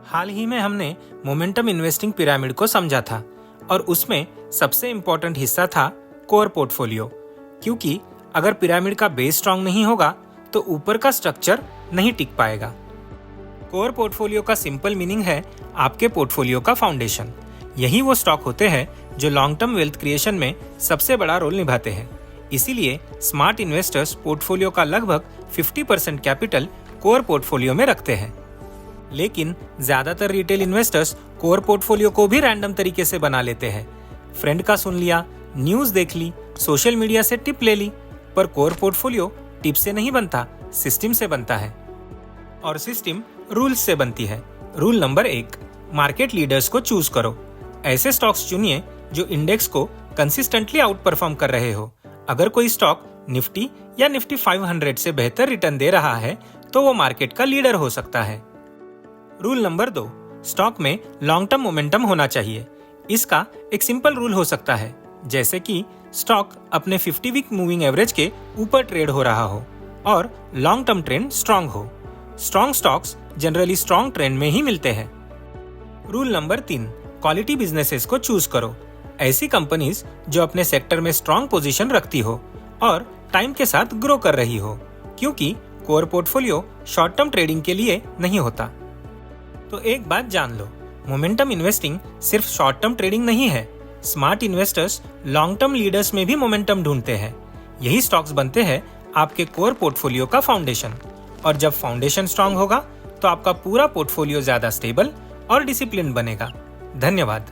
हाल ही में हमने momentum investing pyramid को समझा था और उसमें सबसे इम्पोर्टेंट हिस्सा था कोर पोर्टफोलियो, क्योंकि अगर पिरामिड का बेस स्ट्रांग नहीं होगा तो ऊपर का स्ट्रक्चर नहीं टिक पाएगा। कोर पोर्टफोलियो का सिंपल मीनिंग है आपके पोर्टफोलियो का फाउंडेशन। यही वो स्टॉक होते हैं जो लॉन्ग टर्म वेल्थ क्रिएशन में सबसे बड़ा रोल निभाते हैं। इसीलिए स्मार्ट इन्वेस्टर्स पोर्टफोलियो का लगभग 50% कैपिटल कोर पोर्टफोलियो में रखते हैं। लेकिन ज्यादातर रिटेल इन्वेस्टर्स कोर पोर्टफोलियो को भी रैंडम तरीके से बना लेते हैं। फ्रेंड का सुन लिया, न्यूज देख ली, सोशल मीडिया से टिप ले ली, पर कोर पोर्टफोलियो टिप से नहीं बनता, सिस्टम से बनता है। और सिस्टम रूल्स से बनती है। रूल नंबर 1, मार्केट लीडर्स को चूज करो। ऐसे स्टॉक्स चुनिए जो इंडेक्स को कंसिस्टेंटली आउट परफॉर्म कर रहे हो। अगर कोई स्टॉक निफ्टी या निफ्टी 500 से बेहतर रिटर्न दे रहा है तो वो मार्केट का लीडर हो सकता है। रूल नंबर 2, स्टॉक में लॉन्ग टर्म मोमेंटम होना चाहिए। इसका एक सिंपल रूल हो सकता है, जैसे कि स्टॉक अपने 50 वीक मूविंग एवरेज के ऊपर ट्रेड हो रहा हो और लॉन्ग टर्म ट्रेंड स्ट्रांग हो। Strong stocks generally strong trend में ही मिलते हैं। रूल नंबर 3, क्वालिटी बिजनेसेस को चूज करो। ऐसी कंपनीज जो अपने सेक्टर में स्ट्रांग पोजीशन रखती हो और टाइम के साथ ग्रो कर रही हो, क्योंकि core portfolio short term trading के लिए नहीं होता। तो एक बात जान लो, मोमेंटम इन्वेस्टिंग सिर्फ शॉर्ट टर्म ट्रेडिंग नहीं है। Smart investors long term leaders में भी मोमेंटम ढूंढते हैं। यही स्टॉक्स बनते हैं आपके कोर पोर्टफोलियो का फाउंडेशन। और जब फाउंडेशन स्ट्रांग होगा तो आपका पूरा पोर्टफोलियो ज्यादा स्टेबल और डिसिप्लिन बनेगा। धन्यवाद।